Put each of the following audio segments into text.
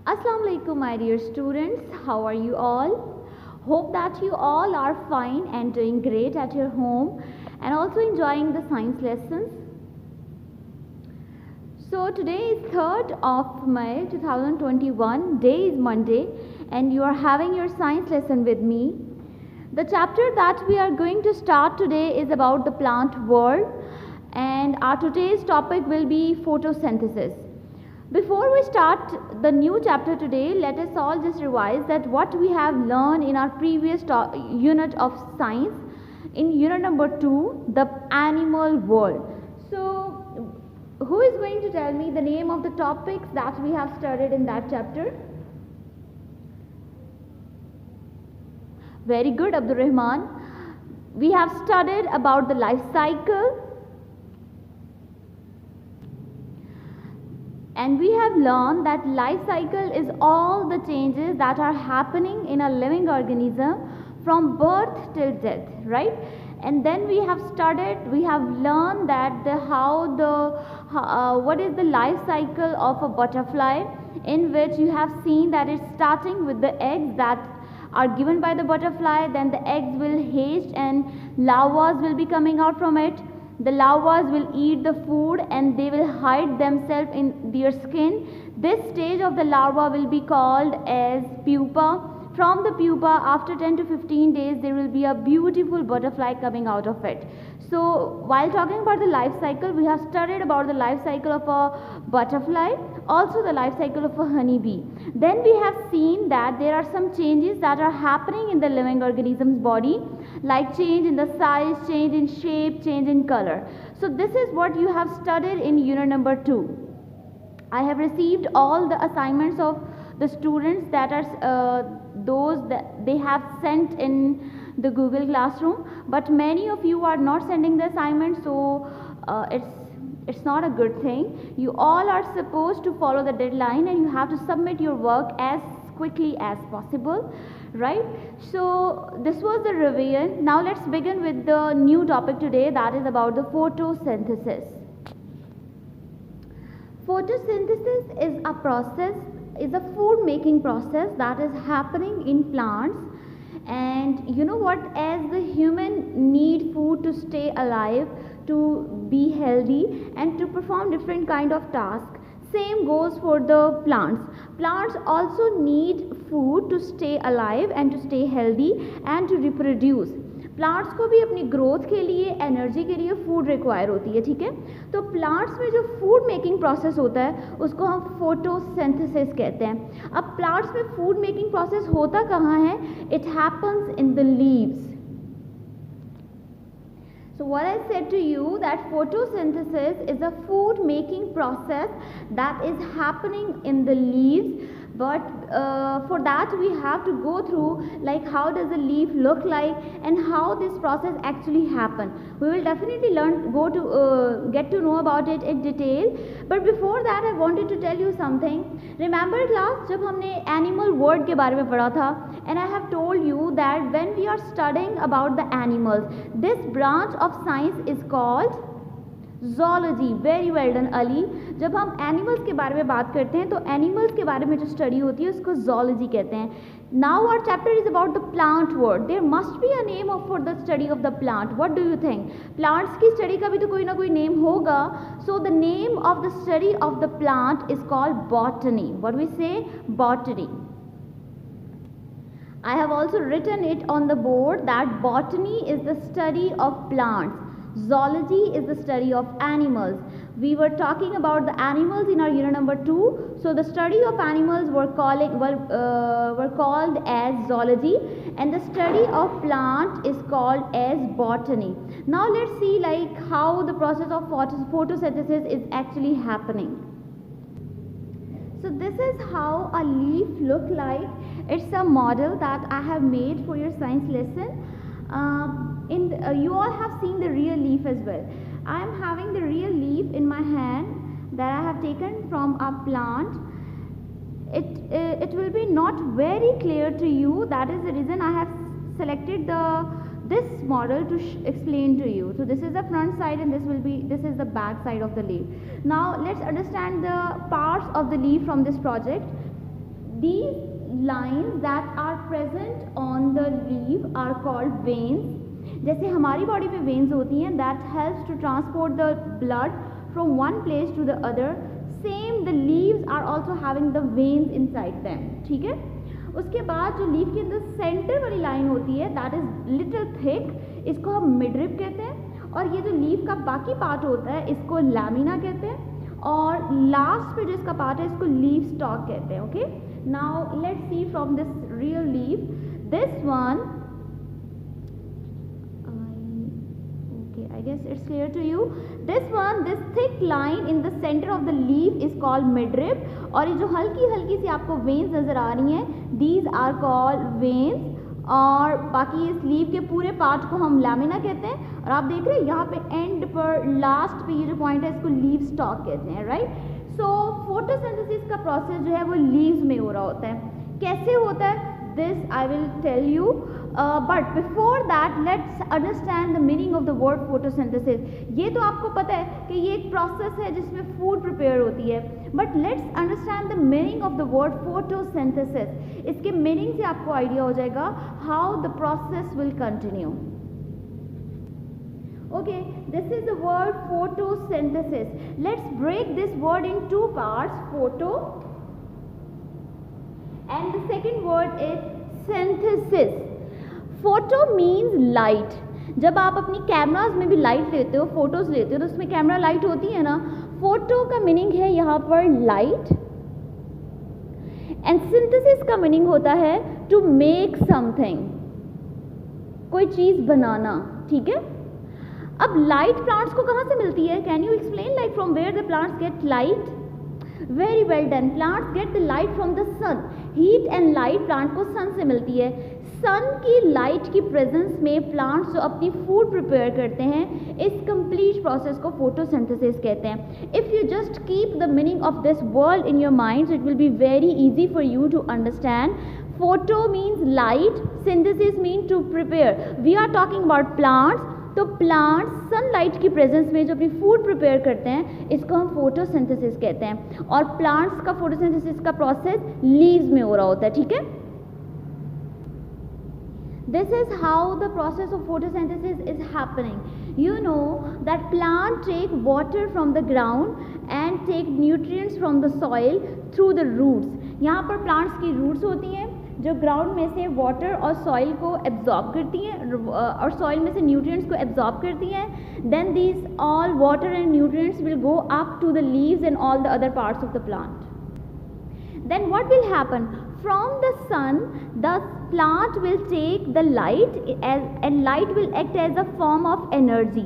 Assalamu alaikum my dear students, how are you all? Hope that you all are fine and doing great at your home and also enjoying the science lessons. So today is 3rd of May 2021, day is Monday and you are having your science lesson with me. The chapter that we are going to start today is about the plant world and our today's topic will be photosynthesis. Before we start the new chapter today, let us all just revise that what we have learned in our previous unit of science, in unit number 2, the animal world. So, who is going to tell me the name of the topics that we have studied in that chapter? Very good, Abdul Rahman. We have studied about the life cycle. And we have learned that life cycle is all the changes that are happening in a living organism from birth till death, right? And then we have learned that what is the life cycle of a butterfly, in which you have seen that it's starting with the eggs that are given by the butterfly, then the eggs will hatch and larvae will be coming out from it. The larvae will eat the food and they will hide themselves in their skin. This stage of the larva will be called as pupa. From the pupa, after 10 to 15 days, there will be a beautiful butterfly coming out of it. So, while talking about the life cycle, we have studied about the life cycle of a butterfly, also the life cycle of a honeybee. Then we have seen that there are some changes that are happening in the living organism's body, like change in the size, change in shape, change in color. So, this is what you have studied in unit number 2. I have received all the assignments of the students that are those that they have sent in the Google Classroom, but many of you are not sending the assignments, so it's not a good thing. You all are supposed to follow the deadline and you have to submit your work as quickly as possible, right? So this was the revision. Now let's begin with the new topic today, that is about the photosynthesis. Photosynthesis is a food making process that is happening in plants. And you know what, as the human need food to stay alive, to be healthy and to perform different kind of tasks, same goes for the plants. Plants also need food to stay alive and to stay healthy and to reproduce. Plants को भी अपनी growth के लिए, energy के लिए food require होती है, ठीक है? तो प्लांट्स में जो फूड मेकिंग प्रोसेस होता है उसको हम फोटोसिंथेसिस कहते हैं. अब प्लांट्स में फूड मेकिंग प्रोसेस होता कहाँ है? It happens in the leaves. So what I said to you, that photosynthesis is a food making process that is happening in the leaves, but for that we have to go through like how does the leaf look like and how this process actually happen. We will definitely get to know about it in detail, but before that I wanted to tell you something. Remember class जब हमने animal world के बारे में पढ़ा था, and I have told you that when we are studying about the animals, this branch of science is called zoology. Very well done Ali. जब हम animals के बारे में बात करते हैं तो एनिमल्स के बारे में जो स्टडी होती है उसको zoology कहते हैं. Now our chapter is about the plant world. There must be a name for the study of the plant. What do you think? Plants की स्टडी का भी तो कोई ना कोई नेम होगा. So the name of the study of the plant is called botany. What we say? Botany. I have also written it on the board that botany is the study of plants. Zoology is the study of animals. We were talking about the animals in our unit number 2. So the study of animals were called as zoology, and the study of plant is called as botany. Now let's see like how the process of photosynthesis is actually happening. So this is how a leaf look like. It's a model that I have made for your science lesson. You all have seen the real leaf as well. I am having the real leaf in my hand that I have taken from a plant. It will be not very clear to you. That is the reason I have selected this model to explain to you. So this is the front side and this is the back side of the leaf. Now let's understand the parts of the leaf from this project. These lines that are present on the leaf are called veins. जैसे हमारी body में veins होती हैं, that helps to transport the blood from one place to the other. Same the leaves are also having the veins inside them. ठीक है. उसके बाद जो लीफ के अंदर सेंटर वाली लाइन होती है, that is little thick, इसको हम मिडरिप कहते हैं. और ये जो लीफ का बाकी पार्ट होता है इसको लैमिना कहते हैं. और लास्ट पे जो इसका पार्ट है इसको लीफ स्टॉक कहते हैं. Okay. Now let's see from this real leaf. This one, I guess it's clear to you. This one, this thick line in the center of the leaf is called midrib. और ये जो हल्की हल्की सी आपको veins नज़र आ रही हैं, these are called veins. और बाकी इस लीफ के पूरे पार्ट को हम लैमिना कहते हैं. और आप देख रहे हैं यहाँ पे एंड पर लास्ट पे ये जो पॉइंट है इसको लीफ स्टॉक कहते हैं. राइट. सो फोटोसिंथेसिस का प्रोसेस जो है वो लीव्स में हो रहा होता है. कैसे होता है this I will tell you, but before that let's understand the meaning of the word photosynthesis. ये तो आपको पता है कि ये एक प्रोसेस है जिसमें फूड प्रिपेयर होती है, but let's understand the meaning of the word photosynthesis. इसके मीनिंग से आपको आइडिया हो जाएगा how the process will continue. Okay, this is the word photosynthesis. Let's break this word in two parts, photo and the second word is synthesis. Photo means light. जब आप अपनी cameras में भी light लेते हो, photos लेते हो, तो उसमें कैमरा लाइट होती है ना. फोटो का मीनिंग है यहाँ पर लाइट, एंड सिंथेसिस का मीनिंग होता है टू मेक समथिंग, कोई चीज बनाना. ठीक है. अब लाइट प्लांट्स को कहाँ से मिलती है? Can you explain like from where the plants get light? Very well done. Plants get the light from the sun. Heat and light plant को sun से मिलती है. सन की लाइट की प्रेजेंस में प्लांट्स जो अपनी फूड प्रिपेयर करते हैं, इस कंप्लीट प्रोसेस को फोटोसिंथेसिस कहते हैं. If you just keep the meaning of this word in your mind, it will be very easy for you to understand. Photo means light, synthesis mean to prepare. We are talking about plants. तो plants sunlight की presence में जो अपनी food prepare करते हैं इसको हम photosynthesis कहते हैं. और प्लांट्स का फोटोसिंथेसिस का प्रोसेस लीव्स में हो रहा होता है. ठीक है. This is how the process of photosynthesis is happening. You know that plant take water from the ground and take nutrients from the soil through the roots. यहाँ पर plants की roots होती हैं जो ग्राउंड में से वाटर और soil को एब्जॉर्ब करती हैं और सॉइल में से न्यूट्रिएंट्स को एब्जॉर्ब करती हैं. Then these all water and nutrients will go up to the leaves and all the other parts of the plant. Then what will happen? From the sun, the plant will take the light and light will act as a form of energy.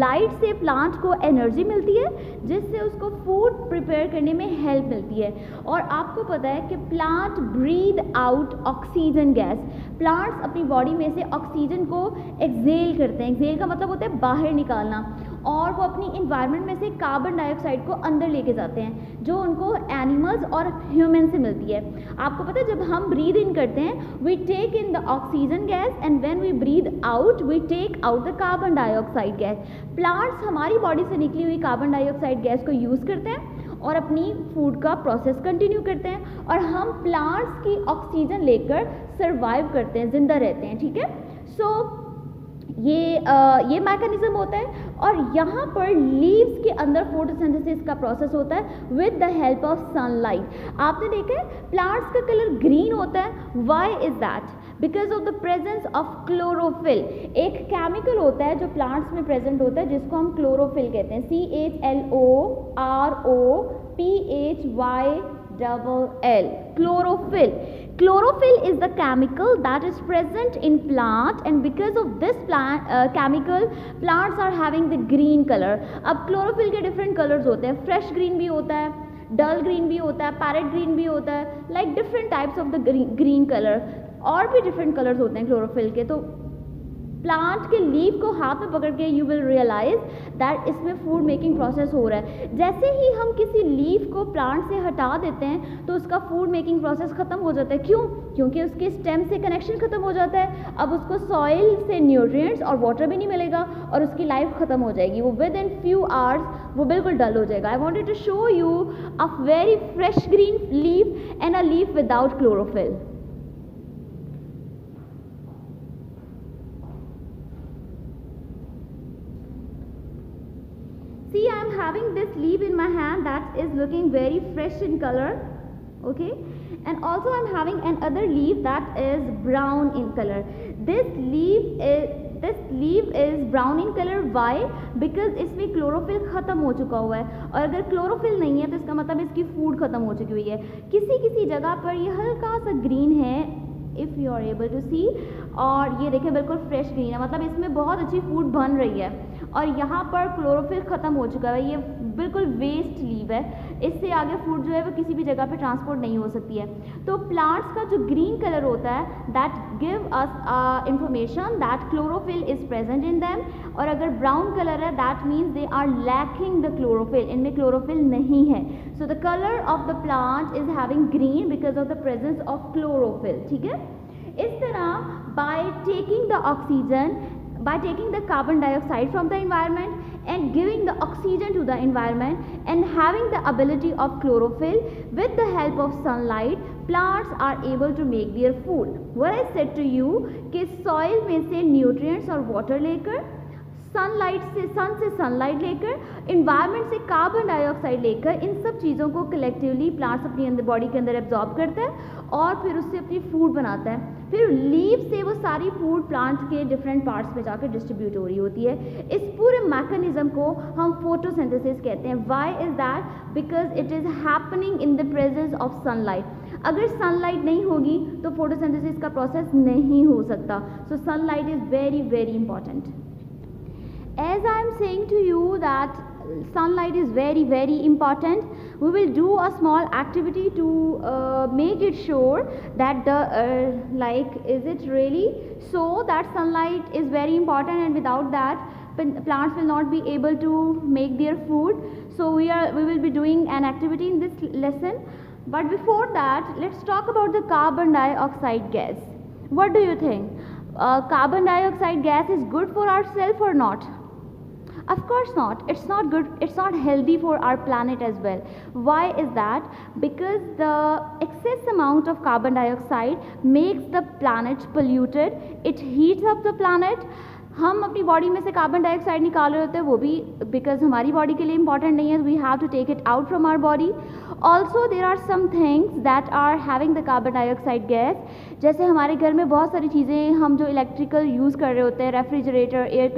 Light से plant को energy मिलती है जिससे उसको food prepare करने में help मिलती है. और आपको पता है कि plant breathe out oxygen gas. Plants अपनी body में से oxygen को exhale करते हैं. exhale का मतलब होता है बाहर निकालना. और वो अपनी environment में से कार्बन डाइऑक्साइड को अंदर लेके जाते हैं जो उनको एनिमल्स और ह्यूमन से मिलती है. आपको पता है जब हम ब्रीद इन करते हैं we take in the oxygen gas and when we breathe out we take out the carbon dioxide gas. Plants हमारी बॉडी से निकली हुई कार्बन डाइऑक्साइड गैस को यूज़ करते हैं और अपनी फूड का प्रोसेस कंटिन्यू करते हैं और हम प्लांट्स की ऑक्सीजन लेकर सर्वाइव करते हैं, जिंदा रहते हैं. ठीक है. सो ये मैकेनिज्म होता है और यहाँ पर लीव्स के अंदर फोटोसिंथेसिस का प्रोसेस होता है with the help of sunlight. आपने देखा है प्लांट्स का कलर ग्रीन होता है. Why is that? Because of the presence of chlorophyll. एक केमिकल होता है जो प्लांट्स में प्रेजेंट होता है जिसको हम क्लोरोफिल कहते हैं. CHLOROPHYLL. Chlorophyll. Chlorophyll is the chemical that is present in plant and because of this chemical plants are having the green color. अब chlorophyll के different colors होते हैं. fresh green भी होता है, dull green भी होता है, parrot green भी होता है, like different types of the green color. और भी different colors होते हैं chlorophyll के. तो प्लांट के लीफ को हाथ में पकड़ के यू विल रियलाइज दैट इसमें फूड मेकिंग प्रोसेस हो रहा है। जैसे ही हम किसी लीफ को प्लांट से हटा देते हैं तो उसका फूड मेकिंग प्रोसेस ख़त्म हो जाता है। क्यों? क्योंकि उसके स्टेम से कनेक्शन ख़त्म हो जाता है। अब उसको सॉइल से न्यूट्रिएंट्स और वाटर भी नहीं मिलेगा और उसकी लाइफ ख़त्म हो जाएगी। वो विद इन फ्यू आवर्स वो बिल्कुल डल हो जाएगा। I wanted to show you a very fresh green leaf and a leaf without chlorophyll. See, I am having this leaf in my hand that is looking very fresh in color, okay, and also I am having another leaf that is brown in color. This leaf is brown in color. Why? Because इसमें chlorophyll ख़त्म हो चुका हुआ है, और अगर chlorophyll नहीं है तो इसका मतलब इसकी फूड ख़त्म हो चुकी हुई है। किसी किसी जगह पर ये हल्का सा ग्रीन है, if you are able to see, और ये देखिए बिल्कुल फ्रेश ग्रीन है, मतलब इसमें बहुत अच्छी फूड बन रही है। और यहाँ पर क्लोरोफिल ख़त्म हो चुका है, ये बिल्कुल वेस्ट लीव है। इससे आगे फूड जो है वो किसी भी जगह पे ट्रांसपोर्ट नहीं हो सकती है। तो प्लांट्स का जो ग्रीन कलर होता है that give us information that chlorophyll is present in them, और अगर ब्राउन कलर है that means they are lacking the chlorophyll, इनमें क्लोरोफिल नहीं है। So the colour of the plant is having green because of the presence of chlorophyll. ठीक है, इस तरह by taking the oxygen, by taking the carbon dioxide from the environment and giving the oxygen to the environment and having the ability of chlorophyll with the help of sunlight, plants are able to make their food. What I said to you कि soil में से nutrients और water लेकर, sunlight से सन से sunlight लेकर, environment से carbon dioxide लेकर, इन सब चीज़ों को कलेक्टिवली प्लांट्स अपनी अंदर बॉडी के अंदर एब्जॉर्ब करता है और फिर उससे अपनी फूड बनाता है। फिर लीव से वो सारी फूड प्लांट के डिफरेंट पार्ट्स में जाकर डिस्ट्रीब्यूट हो रही होती है। इस पूरे मैकेनिज्म को हम फोटोसिंथेसिस कहते हैं। Why is that? Because it is happening in the presence of sunlight. अगर सनलाइट नहीं होगी तो फोटोसिंथेसिस का प्रोसेस नहीं हो सकता। So sunlight is very very important. As I am saying to you that sunlight is very very important, we will do a small activity to make it sure that the like is it really so that sunlight is very important, and without that plants will not be able to make their food. So we will be doing an activity in this lesson, but before that let's talk about the carbon dioxide gas. What do you think? Carbon dioxide gas is good for ourselves or not? Of course not. It's not good. It's not healthy for our planet as well. Why is that? Because the excess amount of carbon dioxide makes the planet polluted. It heats up the planet. हम अपनी body में से carbon dioxide निकाल रहे होते हैं, वो भी बिकॉज हमारी बॉडी के लिए इंपॉर्टेंट नहीं है। We have to take it out from our body. Also there are some things that are having the carbon dioxide gas. जैसे हमारे घर में बहुत सारी चीज़ें हम जो इलेक्ट्रिकल यूज़ कर रहे होते हैं, रेफ्रिजरेटर, एयर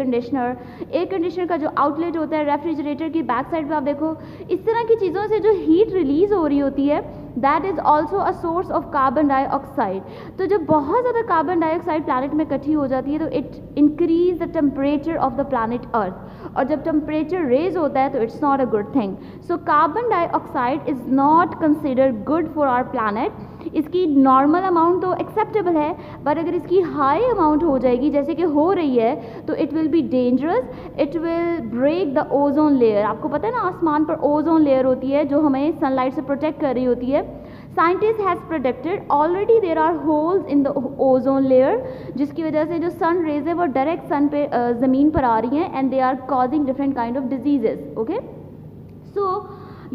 कंडीशनर का जो आउटलेट होता है, रेफ्रिजरेटर की बैक साइड पर आप देखो, इस तरह की चीज़ों से जो हीट रिलीज़ हो रही होती है that is also a source of carbon dioxide. तो जब बहुत ज़्यादा कार्बन डाइऑक्साइड प्लानट में इकट्ठी हो जाती है तो it increase the temperature of the planet earth, और जब टेम्परेचर रेज होता है तो it's not a good thing. So carbon dioxide is not considered good for our planet. इसकी नॉर्मल अमाउंट तो एक्सेप्टेबल है, बट अगर इसकी हाई अमाउंट हो जाएगी जैसे कि हो रही है तो it will be dangerous. It will break the ozone layer. आपको पता है ना, आसमान पर ओजोन लेयर होती है जो हमें सनलाइट से प्रोटेक्ट कर रही होती है। Scientist has protected already there are holes in the ozone layer, जिसकी वजह से जो सन रेज है वो डायरेक्ट सन पे ज़मीन पर आ रही हैं and they are causing different kind of diseases. Okay, so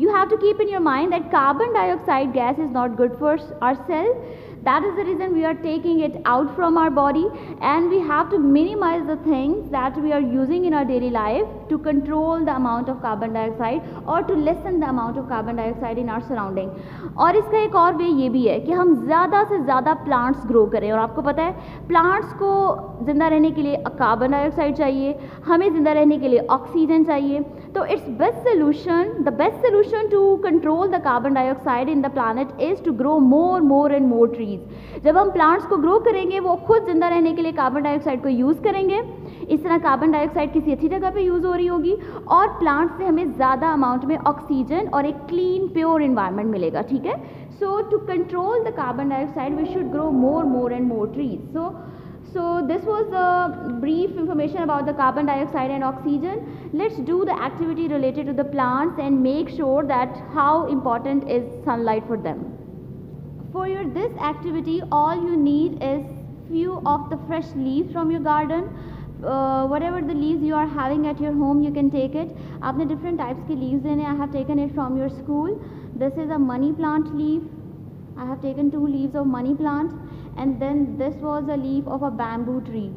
you have to keep in your mind that carbon dioxide gas is not good for ourselves. That is the reason we are taking it out from our body, and we have to minimize the things that we are using in our daily life to control the amount of carbon dioxide or to lessen the amount of carbon dioxide in our surrounding. और इसका एक और वे ये भी है कि हम ज़्यादा से ज़्यादा प्लांट्स ग्रो करें। और आपको पता है प्लांट्स को ज़िंदा रहने के लिए कार्बन डाइऑक्साइड चाहिए, हमें ज़िंदा रहने के लिए ऑक्सीजन चाहिए। तो it's the best solution to control the carbon dioxide in the planet is to grow more and more trees. जब हम प्लांट्स को ग्रो करेंगे वो खुद जिंदा रहने के लिए कार्बन डाइऑक्साइड को यूज़ करेंगे। इस तरह कार्बन डाइऑक्साइड किसी अच्छी जगह पे यूज़ हो रही होगी और प्लांट से हमें ज़्यादा अमाउंट में ऑक्सीजन और एक क्लीन प्योर इन्वायरमेंट मिलेगा। ठीक है, so to control the carbon dioxide we should grow more and more trees. So So this was the brief information about the carbon dioxide and oxygen. Let's do the activity related to the plants and make sure that how important is sunlight for them. For this activity, all you need is few of the fresh leaves from your garden. Whatever the leaves you are having at your home, you can take it. आपने different types के leaves लेने. I have taken it from your school. This is a money plant leaf. I have taken 2 leaves of money plant, and then this was a leaf of a bamboo tree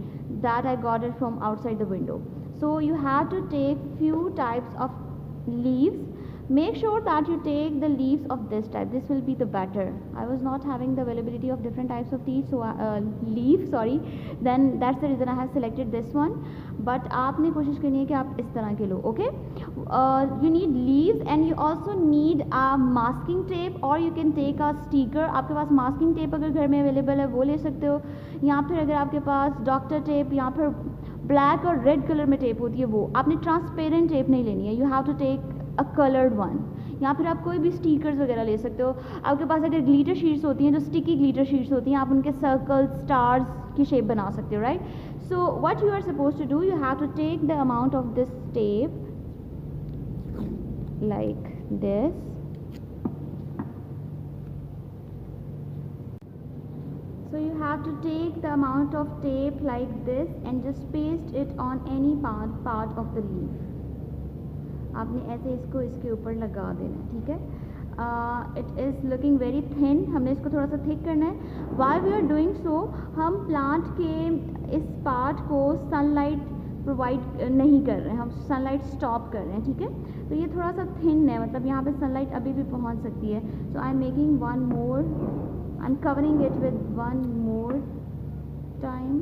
that I got it from outside the window. So you have to take few types of leaves. Make sure that you take the leaves of this type. This will be the better. I was not having the availability of different types of leaves, so then that's the reason I have selected this one. But आपने कोशिश करनी है कि आप इस तरह के लो. Okay, you need leaves and you also need a masking tape, or you can take a sticker. आपके पास masking tape अगर घर में available है वो ले सकते हो, या फिर अगर आपके पास डॉक्टर टेप या फिर ब्लैक और रेड कलर में टेप होती है वो. आपने ट्रांसपेरेंट टेप नहीं लेनी है. You have to take a coloured one, या फिर आप कोई भी स्टिकर्स वगैरह ले सकते हो. आपके पास अगर ग्लिटर शीट्स होती हैं, जो स्टिकी ग्लिटर शीट्स होती हैं, आप उनके सर्कल स्टार्स की शेप बना सकते हो, right. So what you are suppose to do, you have to take the amount of this tape like this. So you have to take the amount of tape like this and just paste it on any part of the leaf. आपने ऐसे इसको इसके ऊपर लगा देना है, ठीक है. It is looking very thin. हमने इसको थोड़ा सा थिक करना है. Why we are doing so, हम प्लांट के इस पार्ट को सनलाइट प्रोवाइड नहीं कर रहे हैं, हम सनलाइट स्टॉप कर रहे हैं, ठीक है. तो ये थोड़ा सा थिन है, मतलब यहाँ पे सनलाइट अभी भी पहुँच सकती है. So I am making one more, I am covering it with one more time,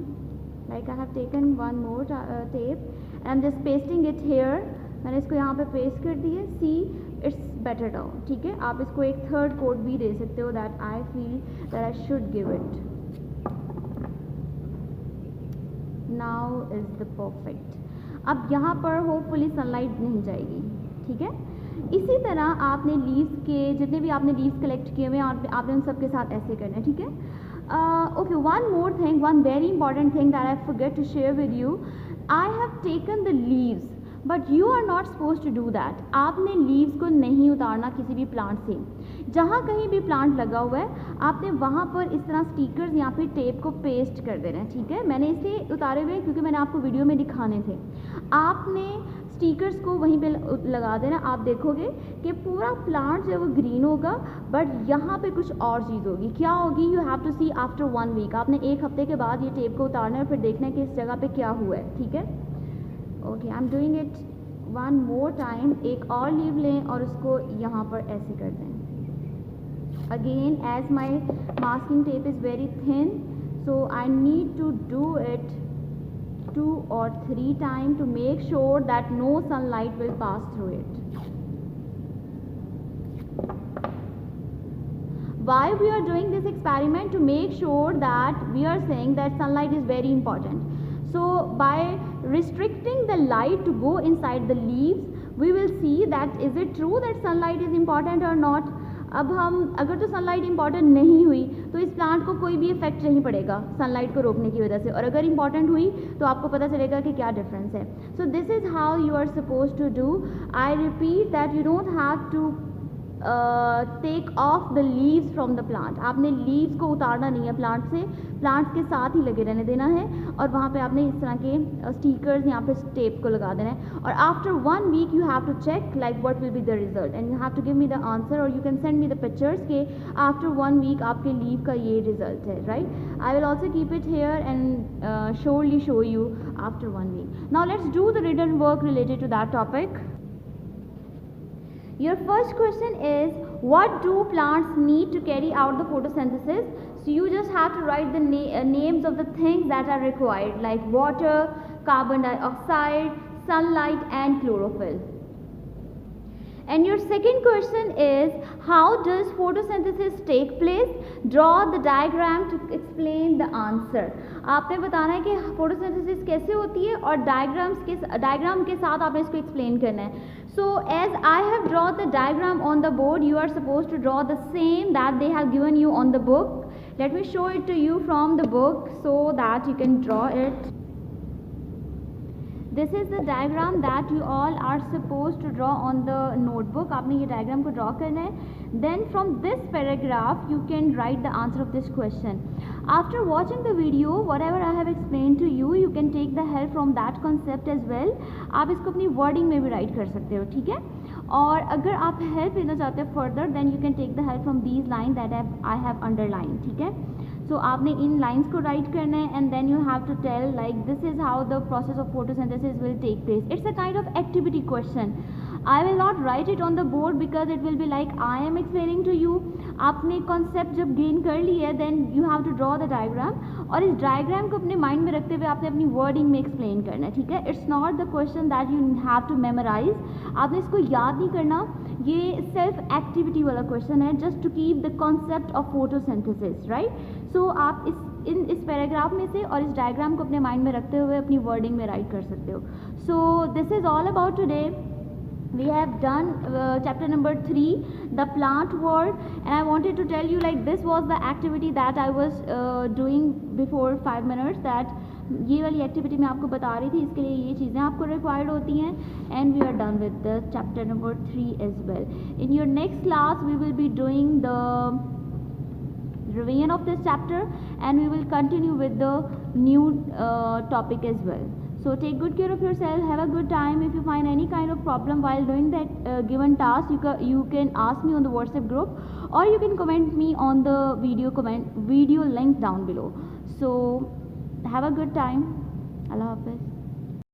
like I have taken one more tape and I am just pasting it here. मैंने इसको यहाँ पे पेस्ट कर दी है. सी इट्स बेटर डाउन, ठीक है. आप इसको एक थर्ड कोट भी दे सकते हो. That I feel that I should give it. Now is the perfect. अब यहाँ पर होपफुली सनलाइट नहीं जाएगी, ठीक है. इसी तरह आपने लीव्स के जितने भी आपने लीव्स कलेक्ट किए हुए हैं, आपने उन सब के साथ ऐसे करना है, ठीक है. Okay, one more thing, one very important thing that I forget to share with you. I have taken the leaves, but you are not suppose to do that. आपने लीव्स को नहीं उतारना किसी भी प्लांट से. जहाँ कहीं भी प्लांट लगा हुआ है, आपने वहाँ पर इस तरह स्टिकर्स या फिर टेप को पेस्ट कर देना है, ठीक है. मैंने इसे उतारे हुए क्योंकि मैंने आपको वीडियो में दिखाने थे. आपने स्टिकर्स को वहीं पे लगा देना. आप देखोगे कि पूरा प्लांट जो है वो ग्रीन होगा, बट यहाँ पे कुछ और चीज़ होगी. क्या होगी, you have to see after 1 week. आपने 1 हफ्ते के बाद ये टेप को उतारना है और फिर देखना है कि इस जगह पे क्या हुआ है, ठीक है. Okay, I am doing it one more time. एक और लीव लें और उसको यहाँ पर ऐसे कर दें. Again as my masking tape is very thin, so I need to do it 2 or 3 times to make sure that no sunlight will pass through it. Why we are doing this experiment? To make sure that we are saying that sunlight is very important. So by restricting the light to go inside the leaves, we will see that is it true that sunlight is important or not. अब हम अगर तो sunlight important नहीं हुई तो इस plant को कोई भी इफेक्ट नहीं पड़ेगा सनलाइट को रोकने की वजह से, और अगर इंपॉर्टेंट हुई तो आपको पता चलेगा कि क्या डिफरेंस है. So this is how you are suppose to do. I repeat that you don't have to take off the leaves from the plant. आपने लीव्स को उतारना नहीं है प्लांट से, प्लांट्स के साथ ही लगे रहने देना है. और वहाँ पे आपने इस तरह के स्टिकर्स यहाँ पे टेप को लगा देना है. और after 1 week you have to check like what will be the result, and you have to give me the answer, और you can send me the pictures के आफ्टर 1 वीक आपके लीव का ये रिजल्ट है, right. I will also keep it here and surely show you after 1 week. Now let's do the written work related to that topic. Your first question is, what do plants need to carry out the photosynthesis? So you just have to write the names of the things that are required, like water, carbon dioxide, sunlight and chlorophyll. And your second question is, how does photosynthesis take place? Draw the diagram to explain the answer. आपने बताना है कि photosynthesis कैसे होती है और diagram के साथ आपने इसको एक्सप्लेन करना है. So as I have drawn the diagram on the board, you are supposed to draw the same that they have given you on the book. Let me show it to you from the book so that you can draw it. This is the diagram that you all are supposed to draw on the notebook. आपने ये diagram को draw करना है. Then from this paragraph you can write the answer of this question. After watching the video, whatever I have explained to you, you can take the help from that concept as well. आप इसको अपनी wording में भी write कर सकते हो, ठीक है. और अगर आप help लेना चाहते हो further, then you can take the help from these lines that I have underlined, ठीक है. So आपने इन lines को write करना है and then you have to tell like this is how the process of photosynthesis will take place. It's a kind of activity question. I will not write it on the board because it will be like I am explaining to you. आपने concept जब gain कर ली है then you have to draw the diagram और इस diagram को अपने mind में रखते हुए आपने अपनी wording में explain करना है, ठीक है. It's not the question that you have to memorize. आपने इसको याद नहीं करना. ये self activity वाला question है, just to keep the concept of photosynthesis, right? So आप इस पैराग्राफ में से और इस डायग्राम को अपने माइंड में रखते हुए अपनी वर्डिंग में राइट कर सकते हो. So this is all about today. We have done chapter number 3, the plant world, and I wanted to tell you like this was the activity that I was doing before 5 minutes. That ये वाली activity मैं आपको बता रही थी, इसके लिए ये चीज़ें आपको रिक्वायर्ड होती हैं. And we are done with the chapter number 3 as well. In your next class we will be doing the revision of this chapter and we will continue with the new topic as well. So take good care of yourself, have a good time. If you find any kind of problem while doing that given task, you can ask me on the WhatsApp group or you can comment me on the video link down below. So have a good time. Allah Hafiz.